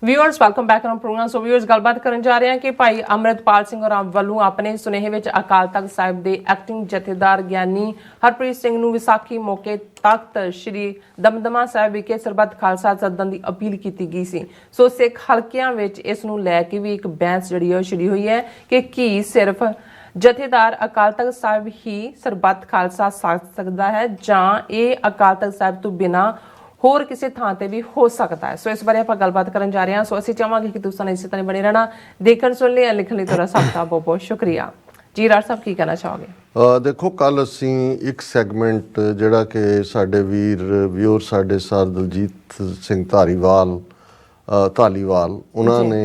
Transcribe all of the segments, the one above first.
Viewers welcome back on program. So viewers गलबात करन जा रहे हैं कि भाई अमृतपाल सिंह होरां ਵੱਲੋਂ ਆਪਣੇ ਸੁਨੇਹੇ ਵਿੱਚ ਅਕਾਲ ਤਖਤ ਸਾਹਿਬ ਦੇ ਐਕਟਿੰਗ ਜਥੇਦਾਰ ਗਿਆਨੀ ਹਰਪ੍ਰੀਤ ਸਿੰਘ ਨੂੰ ਵਿਸਾਖੀ ਮੌਕੇ ਤਖਤ ਸ਼੍ਰੀ ਦਮਦਮਾ ਸਾਹਿਬ ਵਿਖੇ ਸਰਬੱਤ ਖਾਲਸਾ ਸੱਦਣ ਦੀ ਅਪੀਲ ਕੀਤੀ ਗਈ ਸੀ। ਸੋ ਸਿੱਖ ਹਲਕਿਆਂ ਵਿੱਚ ਇਸ ਨੂੰ ਲੈ ਕੇ ਵੀ ਇੱਕ ਬਹਿਸ ਜਿਹੜੀ ਹੈ ਛਿੜੀ ਹੋਈ ਹੈ ਕਿ ਕੀ ਸਿਰਫ ਜਥੇਦਾਰ ਅਕਾਲ ਤਖਤ ਸਾਹਿਬ ਹੀ ਸਰਬੱਤ ਖਾਲਸਾ ਸਾਧ ਸਕਦਾ ਹੈ ਜਾਂ ਇਹ ਅਕਾਲ ਤਖਤ ਸਾਹਿਬ ਤੋਂ ਬਿਨਾਂ होर किसी थां ते भी हो सकता है। सो इस बारे आपां गलबात करन जा रहे हैं। सो असीं चाहांगे कि तुसां इसी तरह बने रहना, देखण सुन लिया लिखण लई तुहाडा सब दा बहुत बहुत शुक्रिया जी। राज साहब की कहना चाहोगे? देखो कल असीं एक सैगमेंट जिहड़ा कि साडे वीर व्यूअर साडे सर दलजीत सिंह धालीवाल उन्हां ने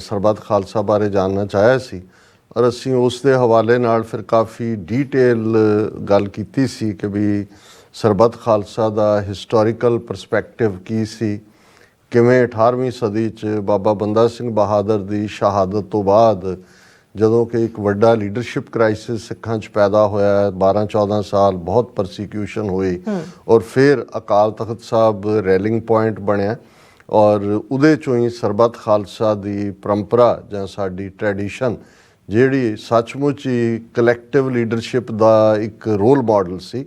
सरबत खालसा बारे जानना चाਹਿਆ ਸੀ और असीं उस दे हवाले नाल फिर काफ़ी डिटेल गल कीती सी कि भी ਸਰਬੱਤ ਖਾਲਸਾ ਦਾ ਹਿਸਟੋਰੀਕਲ ਪਰਸਪੈਕਟਿਵ ਕੀ ਸੀ, ਕਿਵੇਂ 18ਵੀਂ ਸਦੀ 'ਚ ਬਾਬਾ ਬੰਦਾ ਸਿੰਘ ਬਹਾਦਰ ਦੀ ਸ਼ਹਾਦਤ ਤੋਂ ਬਾਅਦ ਜਦੋਂ ਕਿ ਇੱਕ ਵੱਡਾ ਲੀਡਰਸ਼ਿਪ ਕ੍ਰਾਈਸਿਸ ਸਿੱਖਾਂ 'ਚ ਪੈਦਾ ਹੋਇਆ, 12-14 ਸਾਲ ਬਹੁਤ ਪਰਸੀਕਿਊਸ਼ਨ ਹੋਈ ਔਰ ਫਿਰ ਅਕਾਲ ਤਖਤ ਸਾਹਿਬ ਰੈਲਿੰਗ ਪੁਆਇੰਟ ਬਣਿਆ ਔਰ ਉਹਦੇ 'ਚੋਂ ਹੀ ਸਰਬੱਤ ਖਾਲਸਾ ਦੀ ਪਰੰਪਰਾ ਜਾਂ ਸਾਡੀ ਟ੍ਰੈਡੀਸ਼ਨ ਜਿਹੜੀ ਸੱਚਮੁੱਚ ਹੀ ਕਲੈਕਟਿਵ ਲੀਡਰਸ਼ਿਪ ਦਾ ਇੱਕ ਰੋਲ ਮਾਡਲ ਸੀ।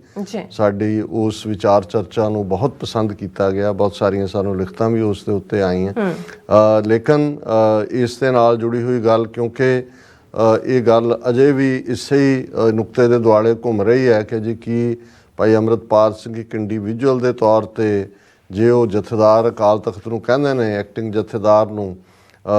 ਸਾਡੀ ਉਸ ਵਿਚਾਰ ਚਰਚਾ ਨੂੰ ਬਹੁਤ ਪਸੰਦ ਕੀਤਾ ਗਿਆ, ਬਹੁਤ ਸਾਰੀਆਂ ਸਾਨੂੰ ਲਿਖਤਾਂ ਵੀ ਉਸ ਦੇ ਉੱਤੇ ਆਈਆਂ। ਲੇਕਿਨ ਇਸ ਦੇ ਨਾਲ ਜੁੜੀ ਹੋਈ ਗੱਲ, ਕਿਉਂਕਿ ਇਹ ਗੱਲ ਅਜੇ ਵੀ ਇਸੇ ਹੀ ਨੁਕਤੇ ਦੇ ਦੁਆਲੇ ਘੁੰਮ ਰਹੀ ਹੈ ਕਿ ਜੀ ਕੀ ਭਾਈ ਅੰਮ੍ਰਿਤਪਾਲ ਸਿੰਘ ਇੱਕ ਇੰਡੀਵਿਜੂਅਲ ਦੇ ਤੌਰ 'ਤੇ ਜੇ ਉਹ ਜਥੇਦਾਰ ਅਕਾਲ ਤਖਤ ਨੂੰ ਕਹਿੰਦੇ ਨੇ, ਐਕਟਿੰਗ ਜਥੇਦਾਰ ਨੂੰ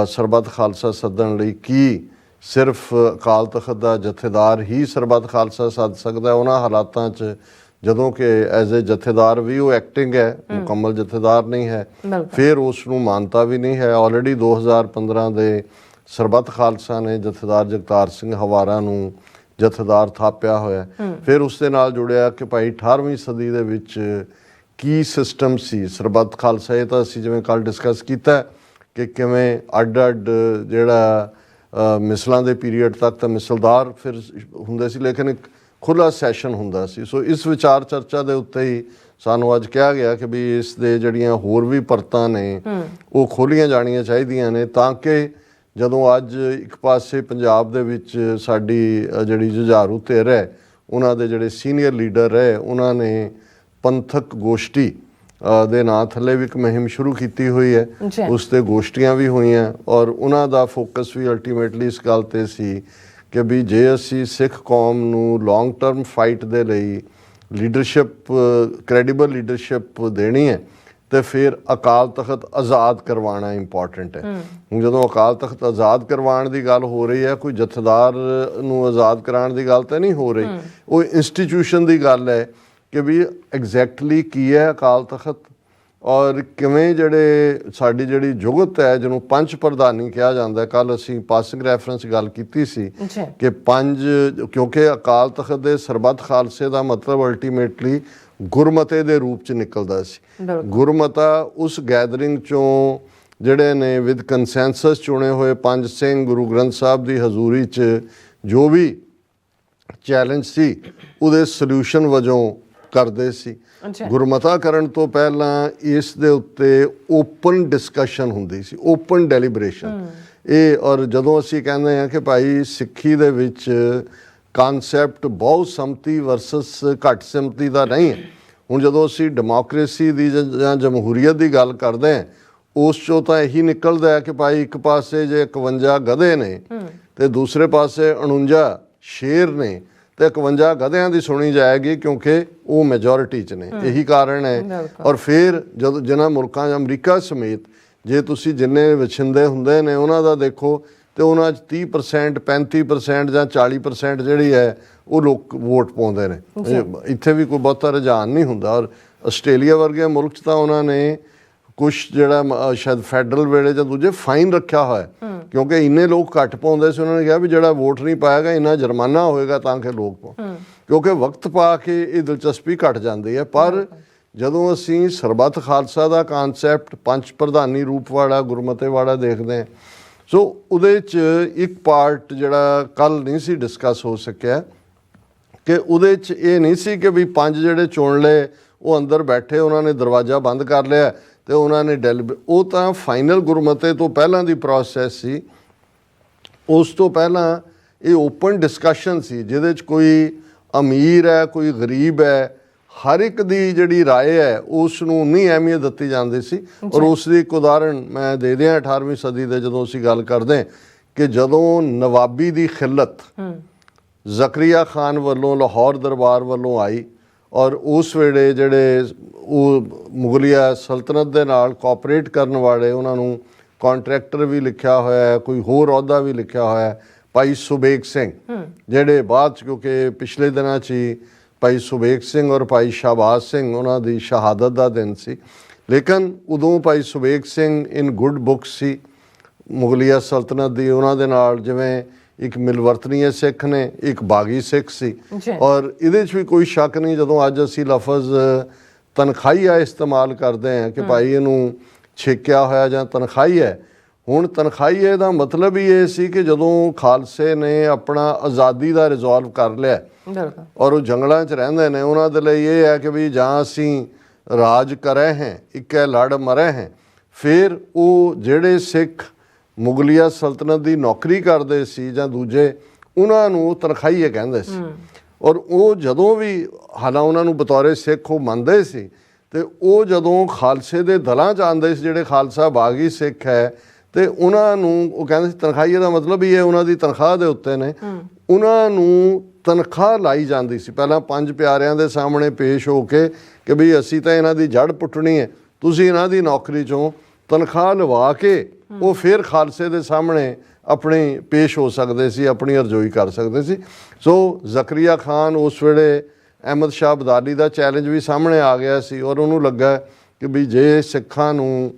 ਸਰਬੱਤ ਖਾਲਸਾ ਸੱਦਣ ਲਈ ਕੀ ਸਿਰਫ ਅਕਾਲ ਤਖਤ ਦਾ ਜਥੇਦਾਰ ਹੀ ਸਰਬੱਤ ਖਾਲਸਾ ਸੱਦ ਸਕਦਾ ਉਹਨਾਂ ਹਾਲਾਤਾਂ 'ਚ ਜਦੋਂ ਕਿ ਐਜ਼ ਏ ਜਥੇਦਾਰ ਵੀ ਉਹ ਐਕਟਿੰਗ ਹੈ, ਮੁਕੰਮਲ ਜਥੇਦਾਰ ਨਹੀਂ ਹੈ, ਫਿਰ ਉਸ ਨੂੰ ਮਾਨਤਾ ਵੀ ਨਹੀਂ ਹੈ। ਆਲਰੇਡੀ 2015 ਦੇ ਸਰਬੱਤ ਖਾਲਸਾ ਨੇ ਜਥੇਦਾਰ ਜਗਤਾਰ ਸਿੰਘ ਹਵਾਰਾ ਨੂੰ ਜਥੇਦਾਰ ਥਾਪਿਆ ਹੋਇਆ। ਫਿਰ ਉਸ ਦੇ ਨਾਲ ਜੁੜਿਆ ਕਿ ਭਾਈ 18ਵੀਂ ਸਦੀ ਦੇ ਵਿੱਚ ਕੀ ਸਿਸਟਮ ਸੀ ਸਰਬੱਤ ਖਾਲਸਾ। ਇਹ ਤਾਂ ਅਸੀਂ ਜਿਵੇਂ ਕੱਲ੍ਹ ਡਿਸਕਸ ਕੀਤਾ ਕਿ ਕਿਵੇਂ ਅੱਡ ਜਿਹੜਾ ਮਿਸਲਾਂ ਦੇ ਪੀਰੀਅਡ ਤੱਕ ਤਾਂ ਮਿਸਲਦਾਰ ਫਿਰ ਹੁੰਦੇ ਸੀ, ਲੇਕਿਨ ਇੱਕ ਖੁੱਲ੍ਹਾ ਸੈਸ਼ਨ ਹੁੰਦਾ ਸੀ। ਸੋ ਇਸ ਵਿਚਾਰ ਚਰਚਾ ਦੇ ਉੱਤੇ ਹੀ ਸਾਨੂੰ ਅੱਜ ਕਿਹਾ ਗਿਆ ਕਿ ਵੀ ਇਸ ਦੇ ਜਿਹੜੀਆਂ ਹੋਰ ਵੀ ਪਰਤਾਂ ਨੇ ਉਹ ਖੋਲ੍ਹੀਆਂ ਜਾਣੀਆਂ ਚਾਹੀਦੀਆਂ ਨੇ, ਤਾਂ ਕਿ ਜਦੋਂ ਅੱਜ ਇੱਕ ਪਾਸੇ ਪੰਜਾਬ ਦੇ ਵਿੱਚ ਸਾਡੀ ਜਿਹੜੀ ਜੁਝਾਰੂ ਧਿਰ ਹੈ, ਉਹਨਾਂ ਦੇ ਜਿਹੜੇ ਸੀਨੀਅਰ ਲੀਡਰ ਹੈ, ਉਹਨਾਂ ਨੇ ਪੰਥਕ ਗੋਸ਼ਟੀ ਦੇ ਨਾਂ ਥੱਲੇ ਵੀ ਇੱਕ ਮੁਹਿੰਮ ਸ਼ੁਰੂ ਕੀਤੀ ਹੋਈ ਹੈ। ਉਸ 'ਤੇ ਗੋਸ਼ਟੀਆਂ ਵੀ ਹੋਈਆਂ ਔਰ ਉਹਨਾਂ ਦਾ ਫੋਕਸ ਵੀ ਅਲਟੀਮੇਟਲੀ ਇਸ ਗੱਲ 'ਤੇ ਸੀ ਕਿ ਵੀ ਜੇ ਅਸੀਂ ਸਿੱਖ ਕੌਮ ਨੂੰ ਲੌਂਗ ਟਰਮ ਫਾਈਟ ਦੇ ਲਈ ਲੀਡਰਸ਼ਿਪ, ਕ੍ਰੈਡੀਬਲ ਲੀਡਰਸ਼ਿਪ ਦੇਣੀ ਹੈ ਤੇ ਫਿਰ ਅਕਾਲ ਤਖਤ ਆਜ਼ਾਦ ਕਰਵਾਉਣਾ ਇੰਪੋਰਟੈਂਟ ਹੈ। ਹੁਣ ਜਦੋਂ ਅਕਾਲ ਤਖਤ ਆਜ਼ਾਦ ਕਰਵਾਉਣ ਦੀ ਗੱਲ ਹੋ ਰਹੀ ਹੈ, ਕੋਈ ਜਥੇਦਾਰ ਨੂੰ ਆਜ਼ਾਦ ਕਰਾਉਣ ਦੀ ਗੱਲ ਤਾਂ ਨਹੀਂ ਹੋ ਰਹੀ, ਉਹ ਇੰਸਟੀਟਿਊਸ਼ਨ ਦੀ ਗੱਲ ਹੈ ਕਿ ਵੀ ਐਗਜ਼ੈਕਟਲੀ ਕੀ ਹੈ ਅਕਾਲ ਤਖਤ ਔਰ ਕਿਵੇਂ ਜਿਹੜੇ ਸਾਡੀ ਜਿਹੜੀ ਜੁਗਤ ਹੈ ਜਿਹਨੂੰ ਪੰਜ ਪ੍ਰਧਾਨੀ ਕਿਹਾ ਜਾਂਦਾ। ਕੱਲ੍ਹ ਅਸੀਂ ਪਾਸਿੰਗ ਰੈਫਰੈਂਸ ਗੱਲ ਕੀਤੀ ਸੀ ਕਿ ਪੰਜ, ਕਿਉਂਕਿ ਅਕਾਲ ਤਖਤ ਦੇ ਸਰਬੱਤ ਖਾਲਸੇ ਦਾ ਮਤਲਬ ਅਲਟੀਮੇਟਲੀ ਗੁਰਮਤੇ ਦੇ ਰੂਪ 'ਚ ਨਿਕਲਦਾ ਸੀ। ਗੁਰਮਤਾ ਉਸ ਗੈਦਰਿੰਗ 'ਚੋਂ ਜਿਹੜੇ ਨੇ ਵਿਦ ਕੰਸੈਂਸਸ ਚੁਣੇ ਹੋਏ ਪੰਜ ਸਿੰਘ ਗੁਰੂ ਗ੍ਰੰਥ ਸਾਹਿਬ ਦੀ ਹਜ਼ੂਰੀ 'ਚ ਜੋ ਵੀ ਚੈਲੰਜ ਸੀ ਉਹਦੇ ਸੋਲਿਊਸ਼ਨ ਵਜੋਂ ਕਰਦੇ ਸੀ। ਗੁਰਮਤਾ ਕਰਨ ਤੋਂ ਪਹਿਲਾਂ ਇਸ ਦੇ ਉੱਤੇ ਓਪਨ ਡਿਸਕਸ਼ਨ ਹੁੰਦੀ ਸੀ, ਓਪਨ ਡੈਲੀਬਰੇਸ਼ਨ। ਇਹ ਔਰ ਜਦੋਂ ਅਸੀਂ ਕਹਿੰਦੇ ਹਾਂ ਕਿ ਭਾਈ ਸਿੱਖੀ ਦੇ ਵਿੱਚ ਕਨਸੈਪਟ ਬਹੁ ਸੰਮਤੀ ਵਰਸਸ ਘੱਟ ਸੰਮਤੀ ਦਾ ਨਹੀਂ ਹੈ। ਹੁਣ ਜਦੋਂ ਅਸੀਂ ਡੈਮੋਕ੍ਰੇਸੀ ਦੀ ਜਾਂ ਜਮਹੂਰੀਅਤ ਦੀ ਗੱਲ ਕਰਦੇ ਹਾਂ, ਉਸ 'ਚੋਂ ਤਾਂ ਇਹੀ ਨਿਕਲਦਾ ਹੈ ਕਿ ਭਾਈ ਇੱਕ ਪਾਸੇ ਜੇ 51 ਗਧੇ ਨੇ ਤੇ ਦੂਸਰੇ ਪਾਸੇ 49 ਸ਼ੇਰ ਨੇ ਤੇ 51 ਗਧਿਆਂ ਦੀ ਸੁਣੀ ਜਾਏਗੀ ਕਿਉਂਕਿ ਉਹ ਮੈਜੋਰਿਟੀ 'ਚ ਨੇ। ਇਹੀ ਕਾਰਨ ਹੈ। ਔਰ ਫਿਰ ਜਦੋਂ ਜਿਨ੍ਹਾਂ ਮੁਲਕਾਂ 'ਚ ਅਮਰੀਕਾ ਸਮੇਤ ਜੇ ਤੁਸੀਂ ਜਿੰਨੇ ਵਛਿੰਦੇ ਹੁੰਦੇ ਨੇ ਉਹਨਾਂ ਦਾ ਦੇਖੋ ਤੇ ਉਹਨਾਂ 'ਚ 30%, 35% ਜਾਂ 40% ਜਿਹੜੀ ਹੈ ਉਹ ਲੋਕ ਵੋਟ ਪਾਉਂਦੇ ਨੇ। ਇੱਥੇ ਵੀ ਕੋਈ ਬਹੁਤਾ ਰੁਝਾਨ ਨਹੀਂ ਹੁੰਦਾ। ਔਰ ਆਸਟ੍ਰੇਲੀਆ ਵਰਗੇ ਮੁਲਕ 'ਚ ਤਾਂ ਉਹਨਾਂ ਨੇ ਕੁਛ ਜਿਹੜਾ ਸ਼ਾਇਦ ਫੈਡਰਲ ਵੇਲੇ ਜਾਂ ਦੂਜੇ ਫਾਈਨ ਰੱਖਿਆ ਹੋਇਆ ਕਿਉਂਕਿ ਇੰਨੇ ਲੋਕ ਘੱਟ ਪਾਉਂਦੇ ਸੀ। ਉਹਨਾਂ ਨੇ ਕਿਹਾ ਵੀ ਜਿਹੜਾ ਵੋਟ ਨਹੀਂ ਪਾਏਗਾ ਇੰਨਾ ਜੁਰਮਾਨਾ ਹੋਏਗਾ ਤਾਂ ਕਿ ਲੋਕ ਪਾਉਣ, ਕਿਉਂਕਿ ਵਕਤ ਪਾ ਕੇ ਇਹ ਦਿਲਚਸਪੀ ਘੱਟ ਜਾਂਦੀ ਹੈ। ਪਰ ਜਦੋਂ ਅਸੀਂ ਸਰਬੱਤ ਖਾਲਸਾ ਦਾ ਕਾਨਸੈਪਟ ਪੰਜ ਪ੍ਰਧਾਨੀ ਰੂਪ ਵਾਲਾ ਗੁਰਮਤੇ ਵਾਲਾ ਦੇਖਦੇ ਹਾਂ, ਸੋ ਉਹਦੇ 'ਚ ਇੱਕ ਪਾਰਟ ਜਿਹੜਾ ਕੱਲ੍ਹ ਨਹੀਂ ਸੀ ਡਿਸਕਸ ਹੋ ਸਕਿਆ ਕਿ ਉਹਦੇ 'ਚ ਇਹ ਨਹੀਂ ਸੀ ਕਿ ਵੀ ਪੰਜ ਜਿਹੜੇ ਚੁਣ ਲਏ ਉਹ ਅੰਦਰ ਬੈਠੇ, ਉਹਨਾਂ ਨੇ ਦਰਵਾਜ਼ਾ ਬੰਦ ਕਰ ਲਿਆ ਤੇ ਉਹਨਾਂ ਨੇ ਉਹ ਤਾਂ ਫਾਈਨਲ ਗੁਰਮਤੇ ਤੋਂ ਪਹਿਲਾਂ ਦੀ ਪ੍ਰੋਸੈਸ ਸੀ। ਉਸ ਤੋਂ ਪਹਿਲਾਂ ਇਹ ਓਪਨ ਡਿਸਕਸ਼ਨ ਸੀ ਜਿਹਦੇ 'ਚ ਕੋਈ ਅਮੀਰ ਹੈ, ਕੋਈ ਗਰੀਬ ਹੈ, ਹਰ ਇੱਕ ਦੀ ਜਿਹੜੀ ਰਾਏ ਹੈ ਉਸ ਨੂੰ ਉਨੀ ਅਹਿਮੀਅਤ ਦਿੱਤੀ ਜਾਂਦੀ ਸੀ। ਔਰ ਉਸ ਦੀ ਇੱਕ ਉਦਾਹਰਣ ਮੈਂ ਦੇ ਦਿਆਂ 18ਵੀਂ ਸਦੀ ਦੇ, ਜਦੋਂ ਅਸੀਂ ਗੱਲ ਕਰਦੇ ਕਿ ਜਦੋਂ ਨਵਾਬੀ ਦੀ ਖਿਲਤ ਜ਼ਕਰੀਆ ਖਾਨ ਵੱਲੋਂ ਲਾਹੌਰ ਦਰਬਾਰ ਵੱਲੋਂ ਆਈ ਔਰ ਉਸ ਵੇਲੇ ਜਿਹੜੇ ਉਹ ਮੁਗਲਿਆ ਸਲਤਨਤ ਦੇ ਨਾਲ ਕੋਆਪਰੇਟ ਕਰਨ ਵਾਲੇ, ਉਹਨਾਂ ਨੂੰ ਕੰਟਰੈਕਟਰ ਵੀ ਲਿਖਿਆ ਹੋਇਆ ਹੈ, ਕੋਈ ਹੋਰ ਅਹੁਦਾ ਵੀ ਲਿਖਿਆ ਹੋਇਆ ਹੈ, ਭਾਈ ਸੁਬੇਗ ਸਿੰਘ, ਜਿਹੜੇ ਬਾਅਦ 'ਚ ਕਿਉਂਕਿ ਪਿਛਲੇ ਦਿਨਾਂ 'ਚ ਹੀ ਭਾਈ ਸੁਬੇਗ ਸਿੰਘ ਔਰ ਭਾਈ ਸ਼ਾਹਬਾਜ਼ ਸਿੰਘ ਉਹਨਾਂ ਦੀ ਸ਼ਹਾਦਤ ਦਾ ਦਿਨ ਸੀ, ਲੇਕਿਨ ਉਦੋਂ ਭਾਈ ਸੁਬੇਗ ਸਿੰਘ ਇਨ ਗੁੱਡ ਬੁੱਕਸ ਸੀ ਮੁਗਲਿਆ ਸਲਤਨਤ ਦੀ। ਉਹਨਾਂ ਦੇ ਨਾਲ ਜਿਵੇਂ ਇੱਕ ਮਿਲਵਰਤਨੀਏ ਸਿੱਖ ਨੇ, ਇੱਕ ਬਾਗੀ ਸਿੱਖ ਸੀ। ਔਰ ਇਹਦੇ 'ਚ ਵੀ ਕੋਈ ਸ਼ੱਕ ਨਹੀਂ, ਜਦੋਂ ਅੱਜ ਅਸੀਂ ਲਫ਼ਜ਼ ਤਨਖਾਹੀਆ ਇਸਤੇਮਾਲ ਕਰਦੇ ਹਾਂ ਕਿ ਭਾਈ ਇਹਨੂੰ ਛੇਕਿਆ ਹੋਇਆ ਜਾਂ ਤਨਖਾਹੀ ਹੈ, ਹੁਣ ਤਨਖਾਹੀਏ ਦਾ ਮਤਲਬ ਹੀ ਇਹ ਸੀ ਕਿ ਜਦੋਂ ਖਾਲਸੇ ਨੇ ਆਪਣਾ ਆਜ਼ਾਦੀ ਦਾ ਰਿਜ਼ੋਲਵ ਕਰ ਲਿਆ ਔਰ ਉਹ ਜੰਗਲਾਂ 'ਚ ਰਹਿੰਦੇ ਨੇ, ਉਹਨਾਂ ਦੇ ਲਈ ਇਹ ਹੈ ਕਿ ਵੀ ਜਾਂ ਅਸੀਂ ਰਾਜ ਕਰੇ ਹੈ, ਇੱਕੇ ਲੜ ਮਰੇ ਹੈ। ਫਿਰ ਉਹ ਜਿਹੜੇ ਸਿੱਖ ਮੁਗਲਿਆ ਸਲਤਨਤ ਦੀ ਨੌਕਰੀ ਕਰਦੇ ਸੀ ਜਾਂ ਦੂਜੇ, ਉਹਨਾਂ ਨੂੰ ਤਨਖਾਹੀਏ ਕਹਿੰਦੇ ਸੀ। ਔਰ ਉਹ ਜਦੋਂ ਵੀ, ਹਾਲਾਂ ਉਹਨਾਂ ਨੂੰ ਬਤੌਰੇ ਸਿੱਖ ਉਹ ਮੰਨਦੇ ਸੀ, ਤੇ ਉਹ ਜਦੋਂ ਖਾਲਸੇ ਦੇ ਦਲਾਂ 'ਚ ਆਉਂਦੇ ਸੀ ਜਿਹੜੇ ਖਾਲਸਾ ਬਾਗੀ ਸਿੱਖ ਹੈ, ਤੇ ਉਹਨਾਂ ਨੂੰ ਉਹ ਕਹਿੰਦੇ ਸੀ ਤਨਖਾਹੀਏ ਦਾ ਮਤਲਬ ਹੀ ਹੈ ਉਹਨਾਂ ਦੀ ਤਨਖਾਹ ਦੇ ਉੱਤੇ ਨੇ, ਉਹਨਾਂ ਨੂੰ ਤਨਖਾਹ ਲਾਈ ਜਾਂਦੀ ਸੀ। ਪਹਿਲਾਂ 5 ਪਿਆਰਿਆਂ ਦੇ ਸਾਹਮਣੇ ਪੇਸ਼ ਹੋ ਕੇ ਕਿ ਵੀ ਅਸੀਂ ਤਾਂ ਇਹਨਾਂ ਦੀ ਜੜ ਪੁੱਟਣੀ ਹੈ, ਤੁਸੀਂ ਇਹਨਾਂ ਦੀ ਨੌਕਰੀ 'ਚੋਂ ਤਨਖਾਹ ਲਵਾ ਕੇ ਉਹ ਫਿਰ ਖਾਲਸੇ ਦੇ ਸਾਹਮਣੇ ਆਪਣੀ ਪੇਸ਼ ਹੋ ਸਕਦੇ ਸੀ, ਆਪਣੀ ਅਰਜ਼ੋਈ ਕਰ ਸਕਦੇ ਸੀ। ਸੋ ਜ਼ਕਰੀਆ ਖਾਨ ਉਸ ਵੇਲੇ ਅਹਿਮਦ ਸ਼ਾਹ ਅਬਦਾਲੀ ਦਾ ਚੈਲੰਜ ਵੀ ਸਾਹਮਣੇ ਆ ਗਿਆ ਸੀ ਔਰ ਉਹਨੂੰ ਲੱਗਾ ਕਿ ਵੀ ਜੇ ਸਿੱਖਾਂ ਨੂੰ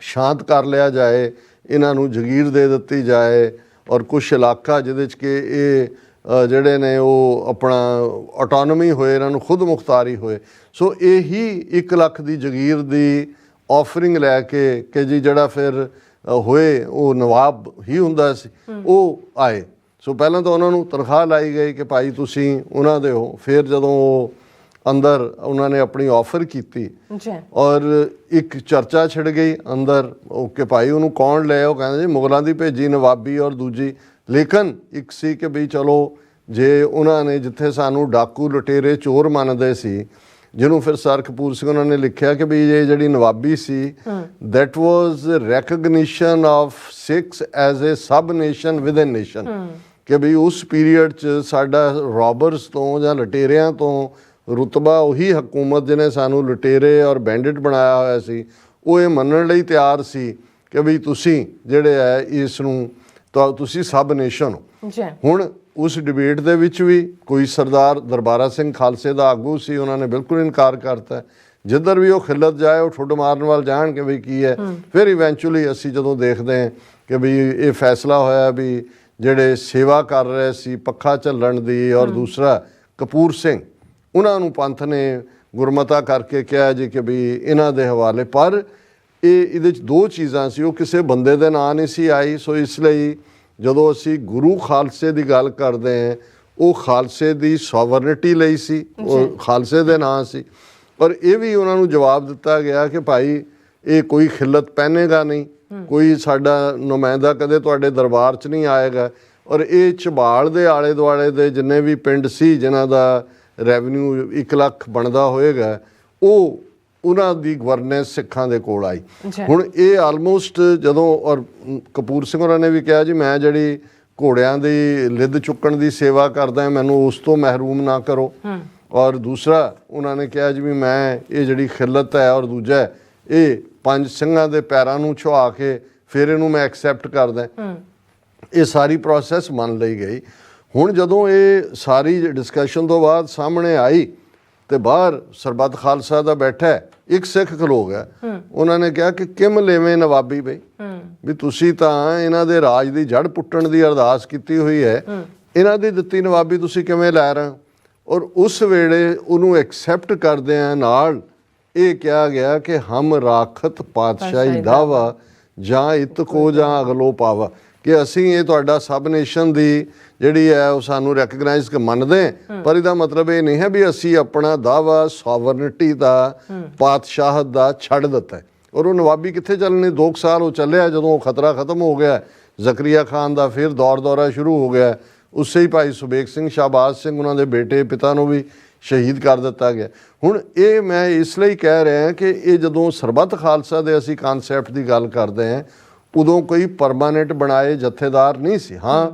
ਸ਼ਾਂਤ ਕਰ ਲਿਆ ਜਾਏ, ਇਹਨਾਂ ਨੂੰ ਜਗੀਰ ਦੇ ਦਿੱਤੀ ਜਾਏ ਔਰ ਕੁਛ ਇਲਾਕਾ ਜਿਹਦੇ 'ਚ ਕਿ ਇਹ ਜਿਹੜੇ ਨੇ ਉਹ ਆਪਣਾ ਆਟੋਨਮੀ ਹੋਏ, ਇਹਨਾਂ ਨੂੰ ਖੁਦ ਮੁਖਤਾਰੀ ਹੋਏ। ਸੋ ਇਹੀ 1 ਲੱਖ ਦੀ ਜਗੀਰ ਦੀ ਆਫਰਿੰਗ ਲੈ ਕੇ ਕਿ ਜੀ ਜਿਹੜਾ ਫਿਰ ਹੋਏ ਉਹ ਨਵਾਬ ਹੀ ਹੁੰਦਾ ਸੀ, ਉਹ ਆਏ। ਸੋ ਪਹਿਲਾਂ ਤਾਂ ਉਹਨਾਂ ਨੂੰ ਤਨਖਾਹ ਲਾਈ ਗਈ ਕਿ ਭਾਈ ਤੁਸੀਂ ਉਹਨਾਂ ਦੇ ਹੋ। ਫਿਰ ਜਦੋਂ ਉਹ ਅੰਦਰ ਉਹਨਾਂ ਨੇ ਆਪਣੀ ਆਫਰ ਕੀਤੀ ਔਰ ਇੱਕ ਚਰਚਾ ਛਿੜ ਗਈ ਅੰਦਰ ਕਿ ਭਾਈ ਉਹਨੂੰ ਕੌਣ ਲੈ, ਉਹ ਕਹਿੰਦੇ ਜੀ ਮੁਗਲਾਂ ਦੀ ਭੇਜੀ ਨਵਾਬੀ ਔਰ ਦੂਜੀ। ਲੇਕਿਨ ਇੱਕ ਸੀ ਕਿ ਬਈ ਚਲੋ ਜੇ ਉਹਨਾਂ ਨੇ ਜਿੱਥੇ ਸਾਨੂੰ ਡਾਕੂ ਲੁਟੇਰੇ ਚੋਰ ਮੰਨਦੇ ਸੀ, ਜਿਹਨੂੰ ਫਿਰ ਸਰ ਕਪੂਰ ਸਿੰਘ ਉਹਨਾਂ ਨੇ ਲਿਖਿਆ ਕਿ ਵੀ ਇਹ ਜਿਹੜੀ ਨਵਾਬੀ ਸੀ, that was recognition of Sikhs as a sub nation within nation, ਕਿ ਵੀ ਉਸ ਪੀਰੀਅਡ 'ਚ ਸਾਡਾ ਰੋਬਰਸ ਤੋਂ ਜਾਂ ਲੁਟੇਰਿਆਂ ਤੋਂ ਰੁਤਬਾ ਉਹੀ ਹਕੂਮਤ ਜਿਹਨੇ ਸਾਨੂੰ ਲੁਟੇਰੇ ਔਰ ਬੈਂਡਿਟ ਬਣਾਇਆ ਹੋਇਆ ਸੀ, ਉਹ ਇਹ ਮੰਨਣ ਲਈ ਤਿਆਰ ਸੀ ਕਿ ਵੀ ਤੁਸੀਂ ਜਿਹੜੇ ਹੈ ਇਸ ਨੂੰ ਤੁਸੀਂ ਸਬ ਨੇਸ਼ਨ ਹੋ। ਹੁਣ ਉਸ ਡਿਬੇਟ ਦੇ ਵਿੱਚ ਵੀ ਕੋਈ ਸਰਦਾਰ ਦਰਬਾਰਾ ਸਿੰਘ ਖਾਲਸੇ ਦਾ ਆਗੂ ਸੀ, ਉਹਨਾਂ ਨੇ ਬਿਲਕੁਲ ਇਨਕਾਰ ਕਰਤਾ। ਜਿੱਧਰ ਵੀ ਉਹ ਖਿਲਤ ਜਾਏ ਉਹ ਠੁੱਡ ਮਾਰਨ ਵੱਲ ਜਾਣ ਕਿ ਵੀ ਕੀ ਹੈ। ਫਿਰ ਇਵੈਂਚੁਅਲੀ ਅਸੀਂ ਜਦੋਂ ਦੇਖਦੇ ਹਾਂ ਕਿ ਵੀ ਇਹ ਫੈਸਲਾ ਹੋਇਆ ਵੀ ਜਿਹੜੇ ਸੇਵਾ ਕਰ ਰਹੇ ਸੀ ਪੱਖਾ ਝੱਲਣ ਦੀ ਔਰ ਦੂਸਰਾ ਕਪੂਰ ਸਿੰਘ, ਉਹਨਾਂ ਨੂੰ ਪੰਥ ਨੇ ਗੁਰਮਤਾ ਕਰਕੇ ਕਿਹਾ ਜੀ ਕਿ ਵੀ ਇਹਨਾਂ ਦੇ ਹਵਾਲੇ। ਪਰ ਇਹਦੇ 'ਚ 2 ਚੀਜ਼ਾਂ ਸੀ, ਉਹ ਕਿਸੇ ਬੰਦੇ ਦੇ ਨਾਂ ਨਹੀਂ ਸੀ ਆਈ। ਸੋ ਇਸ ਲਈ ਜਦੋਂ ਅਸੀਂ ਗੁਰੂ ਖਾਲਸੇ ਦੀ ਗੱਲ ਕਰਦੇ ਹਾਂ, ਉਹ ਖਾਲਸੇ ਦੀ ਸੋਵਰਨਿਟੀ ਲਈ ਸੀ, ਉਹ ਖਾਲਸੇ ਦੇ ਨਾਂ ਸੀ। ਪਰ ਇਹ ਵੀ ਉਹਨਾਂ ਨੂੰ ਜਵਾਬ ਦਿੱਤਾ ਗਿਆ ਕਿ ਭਾਈ ਇਹ ਕੋਈ ਖਿਲਤ ਪਹਿਨੇਗਾ ਨਹੀਂ, ਕੋਈ ਸਾਡਾ ਨੁਮਾਇੰਦਾ ਕਦੇ ਤੁਹਾਡੇ ਦਰਬਾਰ 'ਚ ਨਹੀਂ ਆਏਗਾ। ਔਰ ਇਹ ਝਬਾਲ ਦੇ ਆਲੇ ਦੁਆਲੇ ਦੇ ਜਿੰਨੇ ਵੀ ਪਿੰਡ ਸੀ ਜਿਨ੍ਹਾਂ ਦਾ ਰੈਵਨਿਊ 1 ਲੱਖ ਬਣਦਾ ਹੋਏਗਾ, ਉਹ ਉਹਨਾਂ ਦੀ ਗਵਰਨੈਂਸ ਸਿੱਖਾਂ ਦੇ ਕੋਲ ਆਈ। ਹੁਣ ਇਹ ਆਲਮੋਸਟ ਜਦੋਂ, ਔਰ ਕਪੂਰ ਸਿੰਘ ਹੋਰਾਂ ਨੇ ਵੀ ਕਿਹਾ ਜੀ ਮੈਂ ਜਿਹੜੀ ਘੋੜਿਆਂ ਦੀ ਲਿੱਦ ਚੁੱਕਣ ਦੀ ਸੇਵਾ ਕਰਦਾ, ਮੈਨੂੰ ਉਸ ਤੋਂ ਮਹਿਰੂਮ ਨਾ ਕਰੋ। ਔਰ ਦੂਸਰਾ ਉਹਨਾਂ ਨੇ ਕਿਹਾ ਜੀ ਵੀ ਮੈਂ ਇਹ ਜਿਹੜੀ ਖਿਲਤ ਹੈ ਔਰ ਦੂਜਾ ਇਹ 5 ਸਿੰਘਾਂ ਦੇ ਪੈਰਾਂ ਨੂੰ ਛੁਆ ਕੇ ਫਿਰ ਇਹਨੂੰ ਮੈਂ ਐਕਸੈਪਟ ਕਰਦਾ। ਇਹ ਸਾਰੀ ਪ੍ਰੋਸੈਸ ਮੰਨ ਲਈ ਗਈ। ਹੁਣ ਜਦੋਂ ਇਹ ਸਾਰੀ ਡਿਸਕਸ਼ਨ ਤੋਂ ਬਾਅਦ ਸਾਹਮਣੇ ਆਈ ਤੇ ਬਾਹਰ ਸਰਬੱਤ ਖਾਲਸਾ ਦਾ ਬੈਠਾ ਇੱਕ ਸਿੱਖ ਖਲੋ ਗਿਆ, ਉਹਨਾਂ ਨੇ ਕਿਹਾ ਕਿ ਕਿਮ ਲੈਵੇਂ ਨਵਾਬੀ ਬਈ, ਵੀ ਤੁਸੀਂ ਤਾਂ ਇਹਨਾਂ ਦੇ ਰਾਜ ਦੀ ਜੜ ਪੁੱਟਣ ਦੀ ਅਰਦਾਸ ਕੀਤੀ ਹੋਈ ਹੈ, ਇਹਨਾਂ ਦੀ ਦਿੱਤੀ ਨਵਾਬੀ ਤੁਸੀਂ ਕਿਵੇਂ ਲੈ ਰਹੇ ਹੋ। ਔਰ ਉਸ ਵੇਲੇ ਉਹਨੂੰ ਐਕਸੈਪਟ ਕਰਦਿਆਂ ਨਾਲ ਇਹ ਕਿਹਾ ਗਿਆ ਕਿ ਹਮ ਰਾਖਤ ਪਾਤਸ਼ਾਹੀ ਦਾਵਾ ਜਾਂ ਇਤ ਕੋ ਜਾਂ ਅਗਲੋ ਪਾਵਾ, ਕਿ ਅਸੀਂ ਇਹ ਤੁਹਾਡਾ ਸਬ ਨੇਸ਼ਨ ਦੀ ਜਿਹੜੀ ਹੈ ਉਹ ਸਾਨੂੰ ਰੈਕਗਨਾਈਜ਼ ਮੰਨਦੇ ਹਾਂ, ਪਰ ਇਹਦਾ ਮਤਲਬ ਇਹ ਨਹੀਂ ਹੈ ਵੀ ਅਸੀਂ ਆਪਣਾ ਦਾਅਵਾ ਸੋਵਰਨਿਟੀ ਦਾ ਪਾਤਸ਼ਾਹਤ ਦਾ ਛੱਡ ਦਿੱਤਾ ਹੈ। ਔਰ ਉਹ ਨਵਾਬੀ ਕਿੱਥੇ ਚੱਲਣੇ, 2 ਸਾਲ ਉਹ ਚੱਲਿਆ, ਜਦੋਂ ਉਹ ਖਤਰਾ ਖਤਮ ਹੋ ਗਿਆ ਜ਼ਕਰੀਆ ਖਾਨ ਦਾ ਫਿਰ ਦੌਰਾ ਸ਼ੁਰੂ ਹੋ ਗਿਆ, ਉਸੇ ਹੀ ਭਾਈ ਸੁਬੇਗ ਸਿੰਘ, ਸ਼ਾਹਬਾਜ਼ ਸਿੰਘ ਉਹਨਾਂ ਦੇ ਬੇਟੇ ਪਿਤਾ ਨੂੰ ਵੀ ਸ਼ਹੀਦ ਕਰ ਦਿੱਤਾ ਗਿਆ। ਹੁਣ ਇਹ ਮੈਂ ਇਸ ਲਈ ਕਹਿ ਰਿਹਾ ਕਿ ਇਹ ਜਦੋਂ ਸਰਬੱਤ ਖਾਲਸਾ ਦੇ ਅਸੀਂ ਕਨਸੈਪਟ ਦੀ ਗੱਲ ਕਰਦੇ ਹਾਂ ਉਦੋਂ ਕੋਈ ਪਰਮਾਨੈਂਟ ਬਣਾਏ ਜਥੇਦਾਰ ਨਹੀਂ ਸੀ। ਹਾਂ,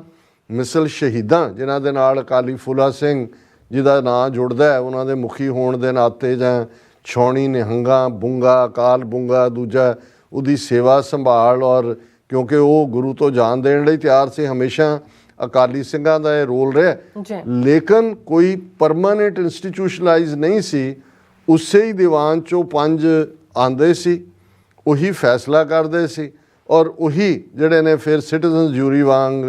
ਮਿਸਲ ਸ਼ਹੀਦਾਂ ਜਿਨ੍ਹਾਂ ਦੇ ਨਾਲ ਅਕਾਲੀ ਫੂਲਾ ਸਿੰਘ ਜਿਹਦਾ ਨਾਂ ਜੁੜਦਾ ਹੈ ਉਹਨਾਂ ਦੇ ਮੁਖੀ ਹੋਣ ਦੇ ਨਾਤੇ, ਜਾਂ ਛਾਉਣੀ ਨਿਹੰਗਾ ਬੁੰਗਾ, ਅਕਾਲ ਬੁੰਗਾ ਦੂਜਾ, ਉਹਦੀ ਸੇਵਾ ਸੰਭਾਲ, ਔਰ ਕਿਉਂਕਿ ਉਹ ਗੁਰੂ ਤੋਂ ਜਾਨ ਦੇਣ ਲਈ ਤਿਆਰ ਸੀ, ਹਮੇਸ਼ਾ ਅਕਾਲੀ ਸਿੰਘਾਂ ਦਾ ਇਹ ਰੋਲ ਰਿਹਾ। ਲੇਕਿਨ ਕੋਈ ਪਰਮਾਨੈਂਟ ਇੰਸਟੀਟਿਊਸ਼ਨਲਾਈਜ਼ ਨਹੀਂ ਸੀ। ਉਸੇ ਹੀ ਦੀਵਾਨ 'ਚੋਂ 5 ਆਉਂਦੇ ਸੀ, ਉਹੀ ਫੈਸਲਾ ਕਰਦੇ ਸੀ, ਔਰ ਉਹੀ ਜਿਹੜੇ ਨੇ ਫਿਰ ਸਿਟੀਜ਼ਨ ਜੂਰੀ ਵਾਂਗ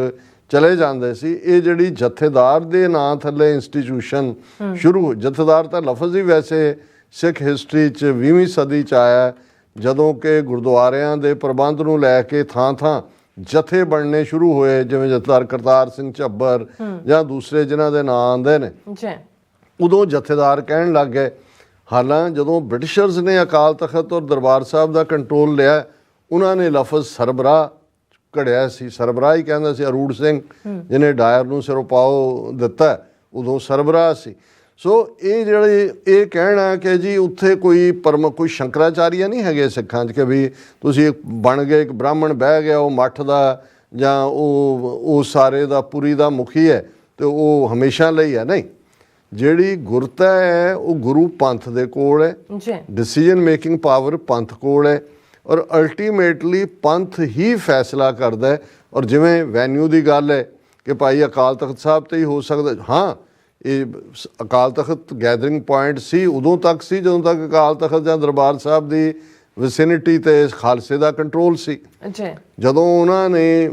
ਚਲੇ ਜਾਂਦੇ ਸੀ। ਇਹ ਜਿਹੜੀ ਜਥੇਦਾਰ ਦੇ ਨਾਂ ਥੱਲੇ ਇੰਸਟੀਟਿਊਸ਼ਨ ਸ਼ੁਰੂ, ਜਥੇਦਾਰ ਤਾਂ ਲਫ਼ਜ਼ ਹੀ ਵੈਸੇ ਸਿੱਖ ਹਿਸਟਰੀ 'ਚ 20ਵੀਂ ਸਦੀ 'ਚ ਆਇਆ, ਜਦੋਂ ਕਿ ਗੁਰਦੁਆਰਿਆਂ ਦੇ ਪ੍ਰਬੰਧ ਨੂੰ ਲੈ ਕੇ ਥਾਂ ਜਥੇ ਬਣਨੇ ਸ਼ੁਰੂ ਹੋਏ, ਜਿਵੇਂ ਜਥੇਦਾਰ ਕਰਤਾਰ ਸਿੰਘ ਝੱਬਰ ਜਾਂ ਦੂਸਰੇ ਜਿਨ੍ਹਾਂ ਦੇ ਨਾਂ ਆਉਂਦੇ ਨੇ, ਉਦੋਂ ਜਥੇਦਾਰ ਕਹਿਣ ਲੱਗ ਗਏ। ਹਾਲਾਂ ਜਦੋਂ ਬ੍ਰਿਟਿਸ਼ਰਸ ਨੇ ਅਕਾਲ ਤਖਤ ਔਰ ਦਰਬਾਰ ਸਾਹਿਬ ਦਾ ਕੰਟਰੋਲ ਲਿਆ, ਉਹਨਾਂ ਨੇ ਲਫ਼ਜ਼ ਸਰਬਰਾਹ ਘੜਿਆ ਸੀ। ਸਰਬਰਾਹ ਹੀ ਕਹਿੰਦਾ ਸੀ, ਅਰੂੜ ਸਿੰਘ ਜਿਹਨੇ ਡਾਇਰ ਨੂੰ ਸਿਰੋਪਾਓ ਦਿੱਤਾ ਉਦੋਂ ਸਰਬਰਾਹ ਸੀ। ਸੋ ਇਹ ਜਿਹੜੇ ਇਹ ਕਹਿਣਾ ਕਿ ਜੀ ਉੱਥੇ ਕੋਈ ਸ਼ੰਕਰਾਚਾਰੀਆ ਨਹੀਂ ਹੈਗੇ ਸਿੱਖਾਂ 'ਚ ਕਿ ਵੀ ਤੁਸੀਂ ਬਣ ਗਏ ਇੱਕ ਬ੍ਰਾਹਮਣ ਬਹਿ ਗਿਆ ਉਹ ਮੱਠ ਦਾ ਜਾਂ ਉਹ ਸਾਰੇ ਦਾ ਪੁਰੀ ਦਾ ਮੁਖੀ ਹੈ ਤੇ ਉਹ ਹਮੇਸ਼ਾ ਲਈ ਹੈ। ਨਹੀਂ, ਜਿਹੜੀ ਗੁਰਤਾ ਹੈ ਉਹ ਗੁਰੂ ਪੰਥ ਦੇ ਕੋਲ ਹੈ, ਡਿਸੀਜਨ ਮੇਕਿੰਗ ਪਾਵਰ ਪੰਥ ਕੋਲ ਹੈ, ਔਰ ਅਲਟੀਮੇਟਲੀ ਪੰਥ ਹੀ ਫੈਸਲਾ ਕਰਦਾ ਹੈ। ਔਰ ਜਿਵੇਂ ਵੈਨਿਊ ਦੀ ਗੱਲ ਹੈ ਕਿ ਭਾਈ ਅਕਾਲ ਤਖਤ ਸਾਹਿਬ 'ਤੇ ਹੀ ਹੋ ਸਕਦਾ, ਹਾਂ ਇਹ ਅਕਾਲ ਤਖਤ ਗੈਦਰਿੰਗ ਪੁਆਇੰਟ ਸੀ ਉਦੋਂ ਤੱਕ ਸੀ ਜਦੋਂ ਤੱਕ ਅਕਾਲ ਤਖਤ ਜਾਂ ਦਰਬਾਰ ਸਾਹਿਬ ਦੀ ਵਿਸਿਨਿਟੀ 'ਤੇ ਖਾਲਸੇ ਦਾ ਕੰਟਰੋਲ ਸੀ। ਜਦੋਂ ਉਹਨਾਂ ਨੇ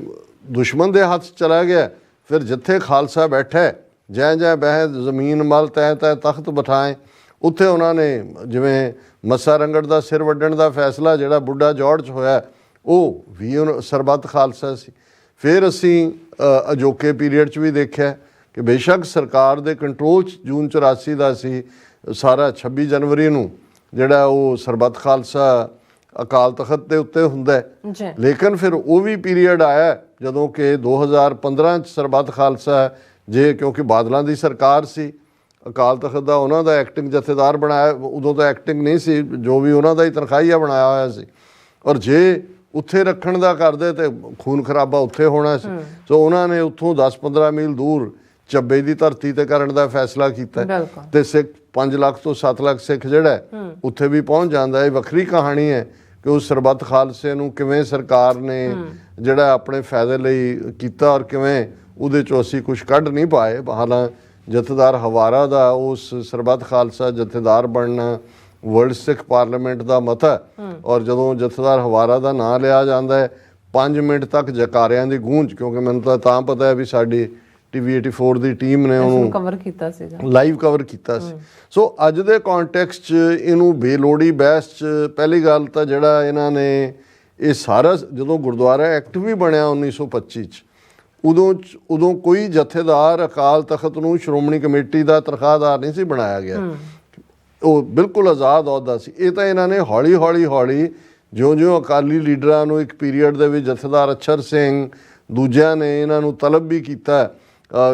ਦੁਸ਼ਮਣ ਦੇ ਹੱਥ ਚਲਾ ਗਿਆ, ਫਿਰ ਜਿੱਥੇ ਖਾਲਸਾ ਬੈਠਾ ਜੈ ਬਹਿ ਜ਼ਮੀਨ ਮਲ ਤੈ ਤੈ ਤਖਤ ਬਿਠਾਏ, ਉੱਥੇ ਉਹਨਾਂ ਨੇ ਜਿਵੇਂ ਮੱਸਾ ਰੰਗੜ ਦਾ ਸਿਰ ਵੱਢਣ ਦਾ ਫੈਸਲਾ ਜਿਹੜਾ ਬੁੱਢਾ ਜੌੜ 'ਚ ਹੋਇਆ, ਉਹ ਵੀ ਸਰਬੱਤ ਖਾਲਸਾ ਸੀ। ਫਿਰ ਅਸੀਂ ਅਜੋਕੇ ਪੀਰੀਅਡ 'ਚ ਵੀ ਦੇਖਿਆ ਕਿ ਬੇਸ਼ੱਕ ਸਰਕਾਰ ਦੇ ਕੰਟਰੋਲ 'ਚ ਜੂਨ 84 ਦਾ ਸੀ ਸਾਰਾ, 26 ਜਨਵਰੀ ਨੂੰ ਜਿਹੜਾ ਉਹ ਸਰਬੱਤ ਖਾਲਸਾ ਅਕਾਲ ਤਖਤ ਦੇ ਉੱਤੇ ਹੁੰਦਾ, ਲੇਕਿਨ ਫਿਰ ਉਹ ਵੀ ਪੀਰੀਅਡ ਆਇਆ ਜਦੋਂ ਕਿ 2015 'ਚ ਸਰਬੱਤ ਖਾਲਸਾ, ਜੇ ਕਿਉਂਕਿ ਬਾਦਲਾਂ ਦੀ ਸਰਕਾਰ ਸੀ, ਅਕਾਲ ਤਖਤ ਦਾ ਉਹਨਾਂ ਦਾ ਐਕਟਿੰਗ ਜਥੇਦਾਰ ਬਣਾਇਆ, ਉਦੋਂ ਤਾਂ ਐਕਟਿੰਗ ਨਹੀਂ ਸੀ, ਜੋ ਵੀ ਉਹਨਾਂ ਦਾ ਹੀ ਤਨਖਾਹੀਆ ਬਣਾਇਆ ਹੋਇਆ ਸੀ, ਔਰ ਜੇ ਉੱਥੇ ਰੱਖਣ ਦਾ ਕਰਦੇ ਤੇ ਖੂਨ ਖਰਾਬਾ ਉੱਥੇ ਹੋਣਾ ਸੀ। ਸੋ ਉਹਨਾਂ ਨੇ ਉੱਥੋਂ 10-15 ਮੀਲ ਦੂਰ ਚੱਬੇ ਦੀ ਧਰਤੀ ਤੇ ਕਰਨ ਦਾ ਫੈਸਲਾ ਕੀਤਾ, ਤੇ ਸਿੱਖ 5 ਲੱਖ ਤੋਂ 7 ਲੱਖ ਸਿੱਖ ਜਿਹੜਾ ਉੱਥੇ ਵੀ ਪਹੁੰਚ ਜਾਂਦਾ। ਇਹ ਵੱਖਰੀ ਕਹਾਣੀ ਹੈ ਕਿ ਉਸ ਸਰਬੱਤ ਖਾਲਸੇ ਨੂੰ ਕਿਵੇਂ ਸਰਕਾਰ ਨੇ ਜਿਹੜਾ ਆਪਣੇ ਫਾਇਦੇ ਲਈ ਕੀਤਾ, ਔਰ ਕਿਵੇਂ ਉਹਦੇ 'ਚੋਂ ਅਸੀਂ ਕੁਝ ਕੱਢ ਨਹੀਂ ਪਾਏ। ਹਾਲਾਂ ਜਥੇਦਾਰ ਹਵਾਰਾ ਦਾ ਉਸ ਸਰਬੱਤ ਖਾਲਸਾ ਜਥੇਦਾਰ ਬਣਨਾ ਵਰਲਡ ਸਿੱਖ ਪਾਰਲੀਮੈਂਟ ਦਾ ਮਤ ਹੈ, ਔਰ ਜਦੋਂ ਜਥੇਦਾਰ ਹਵਾਰਾ ਦਾ ਨਾਂ ਲਿਆ ਜਾਂਦਾ ਹੈ 5 ਮਿੰਟ ਤੱਕ ਜਕਾਰਿਆਂ ਦੀ ਗੂੰਜ, ਕਿਉਂਕਿ ਮੈਨੂੰ ਤਾਂ ਪਤਾ ਹੈ ਵੀ ਸਾਡੀ TV 84 ਦੀ ਟੀਮ ਨੇ ਉਹਨੂੰ ਕਵਰ ਕੀਤਾ ਸੀ, ਲਾਈਵ ਕਵਰ ਕੀਤਾ ਸੀ। ਸੋ ਅੱਜ ਦੇ ਕੰਟੈਕਸਟ 'ਚ ਇਹਨੂੰ ਬੇਲੋੜੀ ਬਹਿਸ 'ਚ ਪਹਿਲੀ ਗੱਲ ਤਾਂ ਜਿਹੜਾ ਇਹਨਾਂ ਨੇ ਇਹ ਸਾਰਾ, ਜਦੋਂ ਗੁਰਦੁਆਰਾ ਐਕਟ ਵੀ ਬਣਿਆ 1925 'ਚ, ਉਦੋਂ ਕੋਈ ਜਥੇਦਾਰ ਅਕਾਲ ਤਖਤ ਨੂੰ ਸ਼੍ਰੋਮਣੀ ਕਮੇਟੀ ਦਾ ਤਨਖਾਹਦਾਰ ਨਹੀਂ ਸੀ ਬਣਾਇਆ ਗਿਆ, ਉਹ ਬਿਲਕੁਲ ਆਜ਼ਾਦ ਅਹੁਦਾ ਸੀ। ਇਹ ਤਾਂ ਇਹਨਾਂ ਨੇ ਹੌਲੀ ਜਿਉਂ ਅਕਾਲੀ ਲੀਡਰਾਂ ਨੂੰ ਇੱਕ ਪੀਰੀਅਡ ਦੇ ਵਿੱਚ ਜਥੇਦਾਰ ਅਛਰ ਸਿੰਘ ਦੂਜਿਆਂ ਨੇ ਇਹਨਾਂ ਨੂੰ ਤਲਬ ਵੀ ਕੀਤਾ,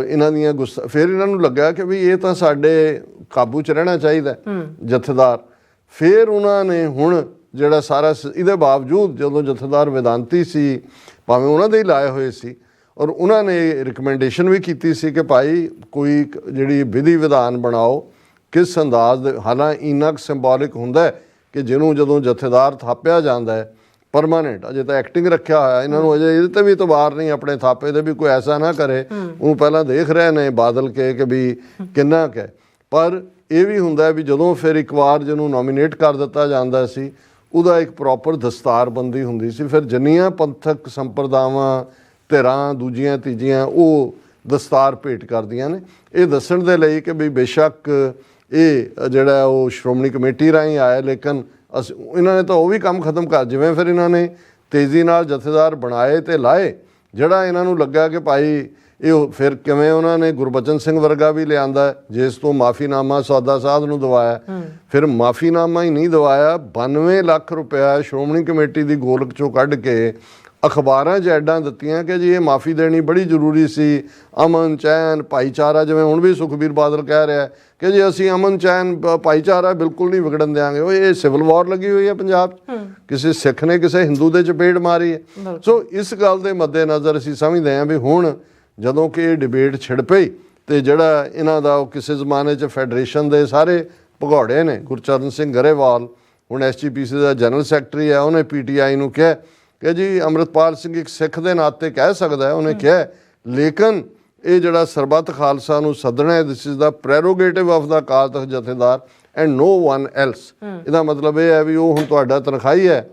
ਇਹਨਾਂ ਦੀਆਂ ਫਿਰ ਇਹਨਾਂ ਨੂੰ ਲੱਗਾ ਕਿ ਵੀ ਇਹ ਤਾਂ ਸਾਡੇ ਕਾਬੂ 'ਚ ਰਹਿਣਾ ਚਾਹੀਦਾ ਜਥੇਦਾਰ। ਫਿਰ ਉਹਨਾਂ ਨੇ ਹੁਣ ਜਿਹੜਾ ਸਾਰਾ ਇਹਦੇ ਬਾਵਜੂਦ ਜਦੋਂ ਜਥੇਦਾਰ ਵਿਦਾਂਤੀ ਸੀ, ਭਾਵੇਂ ਉਹਨਾਂ ਦੇ ਹੀ ਲਾਏ ਹੋਏ ਸੀ, ਔਰ ਉਹਨਾਂ ਨੇ ਰਿਕਮੈਂਡੇਸ਼ਨ ਵੀ ਕੀਤੀ ਸੀ ਕਿ ਭਾਈ ਕੋਈ ਜਿਹੜੀ ਵਿਧੀ ਵਿਧਾਨ ਬਣਾਓ ਕਿਸ ਅੰਦਾਜ਼ ਦੇ, ਹਾਲਾਂ ਇੰਨਾ ਸਿੰਬੋਲਿਕ ਹੁੰਦਾ ਕਿ ਜਿਹਨੂੰ ਜਦੋਂ ਜਥੇਦਾਰ ਥਾਪਿਆ ਜਾਂਦਾ ਹੈ ਪਰਮਾਨੈਂਟ, ਅਜੇ ਤਾਂ ਐਕਟਿੰਗ ਰੱਖਿਆ ਹੋਇਆ ਇਹਨਾਂ ਨੂੰ, ਅਜੇ ਇਹਦੇ ਤੇ ਵੀ ਇਤਬਾਰ ਨਹੀਂ ਆਪਣੇ ਥਾਪੇ ਦੇ ਵੀ ਕੋਈ ਐਸਾ ਨਾ ਕਰੇ, ਉਹਨੂੰ ਪਹਿਲਾਂ ਦੇਖ ਰਹੇ ਨੇ ਬਾਦਲ ਕੇ ਕਿ ਵੀ ਕਿੰਨਾ ਕੁ ਹੈ। ਪਰ ਇਹ ਵੀ ਹੁੰਦਾ ਵੀ ਜਦੋਂ ਫਿਰ ਇੱਕ ਵਾਰ ਜਿਹਨੂੰ ਨੋਮੀਨੇਟ ਕਰ ਦਿੱਤਾ ਜਾਂਦਾ ਸੀ, ਉਹਦਾ ਇੱਕ ਪ੍ਰੋਪਰ ਦਸਤਾਰਬੰਦੀ ਹੁੰਦੀ ਸੀ। ਫਿਰ ਜਿੰਨੀਆਂ ਪੰਥਕ ਸੰਪਰਦਾਵਾਂ ਧਿਰਾਂ ਦੂਜੀਆਂ ਤੀਜੀਆਂ ਉਹ ਦਸਤਾਰ ਭੇਟ ਕਰਦੀਆਂ ਨੇ। ਇਹ ਦੱਸਣ ਦੇ ਲਈ ਕਿ ਵੀ ਬੇਸ਼ੱਕ ਇਹ ਜਿਹੜਾ ਉਹ ਸ਼੍ਰੋਮਣੀ ਕਮੇਟੀ ਰਾਹੀਂ ਆਇਆ, ਲੇਕਿਨ ਇਹਨਾਂ ਨੇ ਤਾਂ ਉਹ ਵੀ ਕੰਮ ਖਤਮ ਕਰ, ਜਿਵੇਂ ਫਿਰ ਇਹਨਾਂ ਨੇ ਤੇਜ਼ੀ ਨਾਲ ਜਥੇਦਾਰ ਬਣਾਏ ਤੇ ਲਾਏ। ਜਿਹੜਾ ਇਹਨਾਂ ਨੂੰ ਲੱਗਾ ਕਿ ਭਾਈ ਇਹ ਫਿਰ ਕਿਵੇਂ ਉਹਨਾਂ ਨੇ ਗੁਰਬਚਨ ਸਿੰਘ ਵਰਗਾ ਵੀ ਲਿਆਂਦਾ ਜਿਸ ਤੋਂ ਮਾਫੀਨਾਮਾ ਸੌਦਾ ਸਾਧ ਨੂੰ ਦਵਾਇਆ। ਫਿਰ ਮਾਫੀਨਾਮਾ ਹੀ ਨਹੀਂ ਦਵਾਇਆ, 92 ਲੱਖ ਰੁਪਇਆ ਸ਼੍ਰੋਮਣੀ ਕਮੇਟੀ ਦੀ ਗੋਲਕ ਚੋਂ ਕੱਢ ਕੇ ਅਖਬਾਰਾਂ 'ਚ ਐਡਾਂ ਦਿੱਤੀਆਂ ਕਿ ਜੀ ਇਹ ਮਾਫੀ ਦੇਣੀ ਬੜੀ ਜ਼ਰੂਰੀ ਸੀ, ਅਮਨ ਚੈਨ ਭਾਈਚਾਰਾ, ਜਿਵੇਂ ਹੁਣ ਵੀ ਸੁਖਬੀਰ ਬਾਦਲ ਕਹਿ ਰਿਹਾ ਕਿ ਜੀ ਅਸੀਂ ਅਮਨ ਚੈਨ ਭਾਈਚਾਰਾ ਬਿਲਕੁਲ ਨਹੀਂ ਵਿਗੜਨ ਦਿਆਂਗੇ। ਉਹ ਇਹ ਸਿਵਲ ਵਾਰ ਲੱਗੀ ਹੋਈ ਹੈ ਪੰਜਾਬ 'ਚ, ਕਿਸੇ ਸਿੱਖ ਨੇ ਕਿਸੇ ਹਿੰਦੂ ਦੇ ਚਪੇੜ ਮਾਰੀ ਹੈ। ਸੋ ਇਸ ਗੱਲ ਦੇ ਮੱਦੇਨਜ਼ਰ ਅਸੀਂ ਸਮਝਦੇ ਹਾਂ ਵੀ ਹੁਣ ਜਦੋਂ ਕਿ ਇਹ ਡਿਬੇਟ ਛਿੜ ਪਈ ਤੇ ਜਿਹੜਾ ਇਹਨਾਂ ਦਾ ਉਹ ਕਿਸੇ ਜ਼ਮਾਨੇ 'ਚ ਫੈਡਰੇਸ਼ਨ ਦੇ ਸਾਰੇ ਭਗੌੜੇ ਨੇ, ਗੁਰਚਰਨ ਸਿੰਘ ਗਰੇਵਾਲ ਹੁਣ SGPC ਦਾ ਜਨਰਲ ਸੈਕਟਰੀ ਹੈ, ਉਹਨੇ PTI ਨੂੰ ਕਿਹਾ ਕਿ ਜੀ ਅੰਮ੍ਰਿਤਪਾਲ ਸਿੰਘ ਇੱਕ ਸਿੱਖ ਦੇ ਨਾਤੇ ਕਹਿ ਸਕਦਾ ਹੈ, ਉਹਨੇ ਕਿਹਾ, ਲੇਕਿਨ ਇਹ ਜਿਹੜਾ ਸਰਬੱਤ ਖਾਲਸਾ ਨੂੰ ਸੱਦਣਾ ਹੈ, this is the prerogative of the Akal Takht jathedar and no one else. ਇਹਦਾ ਮਤਲਬ ਇਹ ਹੈ ਵੀ ਉਹ ਹੁਣ ਤੁਹਾਡਾ ਤਨਖਾਹੀ ਹੈ,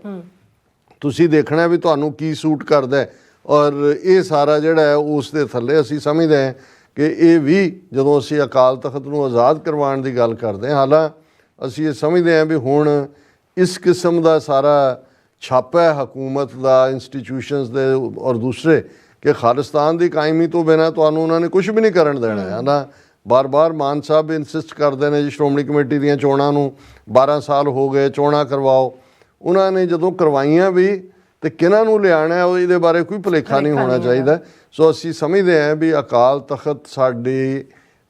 ਤੁਸੀਂ ਦੇਖਣਾ ਵੀ ਤੁਹਾਨੂੰ ਕੀ ਸੂਟ ਕਰਦਾ ਹੈ, ਔਰ ਇਹ ਸਾਰਾ ਜਿਹੜਾ ਹੈ ਉਸ ਦੇ ਥੱਲੇ ਅਸੀਂ ਸਮਝਦੇ ਹਾਂ ਕਿ ਇਹ ਵੀ ਜਦੋਂ ਅਸੀਂ ਅਕਾਲ ਤਖਤ ਨੂੰ ਆਜ਼ਾਦ ਕਰਵਾਉਣ ਦੀ ਗੱਲ ਕਰਦੇ ਹਾਂ, ਹਾਲਾਂਕਿ ਅਸੀਂ ਇਹ ਸਮਝਦੇ ਹਾਂ ਵੀ ਹੁਣ ਇਸ ਕਿਸਮ ਦਾ ਸਾਰਾ ਛਾਪਾ ਹੈ ਹਕੂਮਤ ਦਾ, ਇੰਸਟੀਟਿਊਸ਼ਨਸ ਦੇ ਔਰ ਦੂਸਰੇ, ਕਿ ਖਾਲਿਸਤਾਨ ਦੀ ਕਾਇਮੀ ਤੋਂ ਬਿਨਾਂ ਤੁਹਾਨੂੰ ਉਹਨਾਂ ਨੇ ਕੁਝ ਵੀ ਨਹੀਂ ਕਰਨ ਦੇਣਾ ਹੈ ਨਾ। ਬਾਰ-ਬਾਰ ਮਾਨ ਸਾਹਿਬ ਇਨਸਿਸਟ ਕਰਦੇ ਨੇ ਜੀ ਸ਼੍ਰੋਮਣੀ ਕਮੇਟੀ ਦੀਆਂ ਚੋਣਾਂ ਨੂੰ 12 ਸਾਲ ਹੋ ਗਏ, ਚੋਣਾਂ ਕਰਵਾਓ। ਉਹਨਾਂ ਨੇ ਜਦੋਂ ਕਰਵਾਈਆਂ ਵੀ ਤੇ ਕਿਹਨਾਂ ਨੂੰ ਲਿਆਣਾ ਉਹ ਇਹਦੇ ਬਾਰੇ ਕੋਈ ਭੁਲੇਖਾ ਨਹੀਂ ਹੋਣਾ ਚਾਹੀਦਾ। ਸੋ ਅਸੀਂ ਸਮਝਦੇ ਹਾਂ ਵੀ ਅਕਾਲ ਤਖਤ ਸਾਡੀ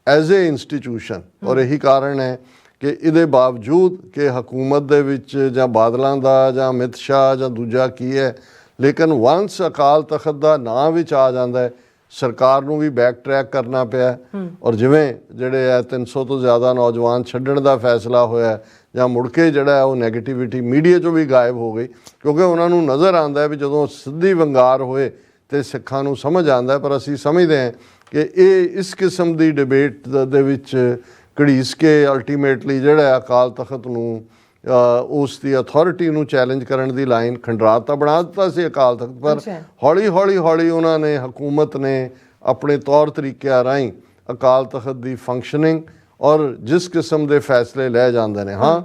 ਐਜ਼ ਏ ਇੰਸਟੀਟਿਊਸ਼ਨ, ਔਰ ਇਹੀ ਕਾਰਨ ਹੈ ਕਿ ਇਹਦੇ ਬਾਵਜੂਦ ਕਿ ਹਕੂਮਤ ਦੇ ਵਿੱਚ ਜਾਂ ਬਾਦਲਾਂ ਦਾ ਜਾਂ ਅਮਿਤ ਸ਼ਾਹ ਜਾਂ ਦੂਜਾ ਕੀ ਹੈ, ਲੇਕਿਨ ਵਾਂਸ ਅਕਾਲ ਤਖਤ ਦਾ ਨਾਂ ਵਿੱਚ ਆ ਜਾਂਦਾ ਹੈ, ਸਰਕਾਰ ਨੂੰ ਵੀ ਬੈਕ ਟਰੈਕ ਕਰਨਾ ਪਿਆ। ਔਰ ਜਿਵੇਂ ਜਿਹੜੇ ਹੈ 300 ਤੋਂ ਜ਼ਿਆਦਾ ਨੌਜਵਾਨ ਛੱਡਣ ਦਾ ਫੈਸਲਾ ਹੋਇਆ, ਜਾਂ ਮੁੜ ਕੇ ਜਿਹੜਾ ਉਹ ਨੈਗੇਟਿਵਿਟੀ ਮੀਡੀਆ 'ਚੋਂ ਵੀ ਗਾਇਬ ਹੋ ਗਈ, ਕਿਉਂਕਿ ਉਹਨਾਂ ਨੂੰ ਨਜ਼ਰ ਆਉਂਦਾ ਵੀ ਜਦੋਂ ਸਿੱਧੀ ਵੰਗਾਰ ਹੋਏ ਤੇ ਸਿੱਖਾਂ ਨੂੰ ਸਮਝ ਆਉਂਦਾ। ਪਰ ਅਸੀਂ ਸਮਝਦੇ ਹਾਂ ਕਿ ਇਹ ਇਸ ਕਿਸਮ ਦੀ ਡਿਬੇਟ ਦੇ ਵਿੱਚ ਘੜੀਸ ਕੇ ਅਲਟੀਮੇਟਲੀ ਜਿਹੜਾ ਅਕਾਲ ਤਖਤ ਨੂੰ ਉਸ ਦੀ ਅਥਾਰਟੀ ਨੂੰ ਚੈਲੰਜ ਕਰਨ ਦੀ ਲਾਈਨ ਖੰਡਰਾਤ ਤਾਂ ਬਣਾ ਦਿੱਤਾ ਸੀ ਅਕਾਲ ਤਖਤ, ਪਰ ਹੌਲੀ ਉਹਨਾਂ ਨੇ, ਹਕੂਮਤ ਨੇ ਆਪਣੇ ਤੌਰ ਤਰੀਕਿਆਂ ਰਾਹੀਂ ਅਕਾਲ ਤਖਤ ਦੀ ਫੰਕਸ਼ਨਿੰਗ ਔਰ ਜਿਸ ਕਿਸਮ ਦੇ ਫੈਸਲੇ ਲੈ ਜਾਂਦੇ ਨੇ, ਹਾਂ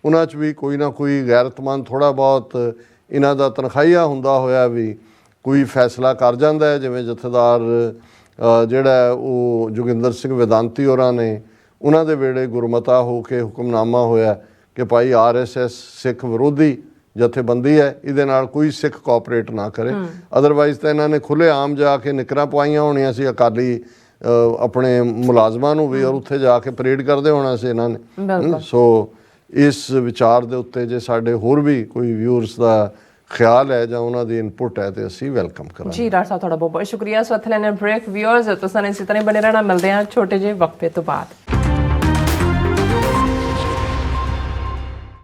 ਉਹਨਾਂ 'ਚ ਵੀ ਕੋਈ ਨਾ ਕੋਈ ਗੈਰਤਮੰਦ ਥੋੜ੍ਹਾ ਬਹੁਤ ਇਹਨਾਂ ਦਾ ਤਨਖਾਹੀਆ ਹੁੰਦਾ ਹੋਇਆ ਵੀ ਕੋਈ ਫੈਸਲਾ ਕਰ ਜਾਂਦਾ ਹੈ। ਜਿਵੇਂ ਜਥੇਦਾਰ ਜਿਹੜਾ ਉਹ ਜੋਗਿੰਦਰ ਸਿੰਘ ਵੇਦਾਂਤੀ ਹੋਰਾਂ ਨੇ, ਉਹਨਾਂ ਦੇ ਵੇਲੇ ਗੁਰਮਤਾ ਹੋ ਕੇ ਹੁਕਮਨਾਮਾ ਹੋਇਆ ਕਿ ਭਾਈ RSS ਸਿੱਖ ਵਿਰੋਧੀ ਜਥੇਬੰਦੀ ਹੈ, ਇਹਦੇ ਨਾਲ ਕੋਈ ਸਿੱਖ ਕੋਆਪਰੇਟ ਨਾ ਕਰੇ। ਅਦਰਵਾਈਜ਼ ਤਾਂ ਇਹਨਾਂ ਨੇ ਖੁੱਲ੍ਹੇ ਆਮ ਜਾ ਕੇ ਨਿਕਰਾਂ ਪਵਾਈਆਂ ਹੋਣੀਆਂ ਸੀ ਅਕਾਲੀ ਆਪਣੇ ਮੁਲਾਜ਼ਮਾਂ ਨੂੰ ਵੀ, ਔਰ ਉੱਥੇ ਜਾ ਕੇ ਪਰੇਡ ਕਰਦੇ ਹੋਣਾ ਸੀ ਇਹਨਾਂ ਨੇ। ਸੋ ਇਸ ਵਿਚਾਰ ਦੇ ਉੱਤੇ ਜੇ ਸਾਡੇ ਹੋਰ ਵੀ ਕੋਈ ਵਿਊਅਰਸ ਦਾ ਖਿਆਲ ਹੈ ਜਾਂ ਉਹਨਾਂ ਦੀ ਇਨਪੁਟ ਹੈ ਤੇ ਅਸੀਂ ਵੈਲਕਮ ਕਰਾਂਗੇ। ਜੀ ਡਾਕਟਰ ਸਾਹਿਬ ਤੁਹਾਡਾ ਬਹੁਤ ਬਹੁਤ ਸ਼ੁਕਰੀਆ। ਸੋ ਇੱਥੇ ਲੈਣੇ ਬ੍ਰੇਕ। ਵਿਊਅਰਸ ਤੁਸੀਂ ਇਸੇ ਤਰ੍ਹਾਂ ਬਣੇ ਰਹਿਣਾ, ਮਿਲਦੇ ਹਾਂ ਛੋਟੇ ਜਿਹੇ ਵਕਫੇ ਤੋਂ ਬਾਅਦ।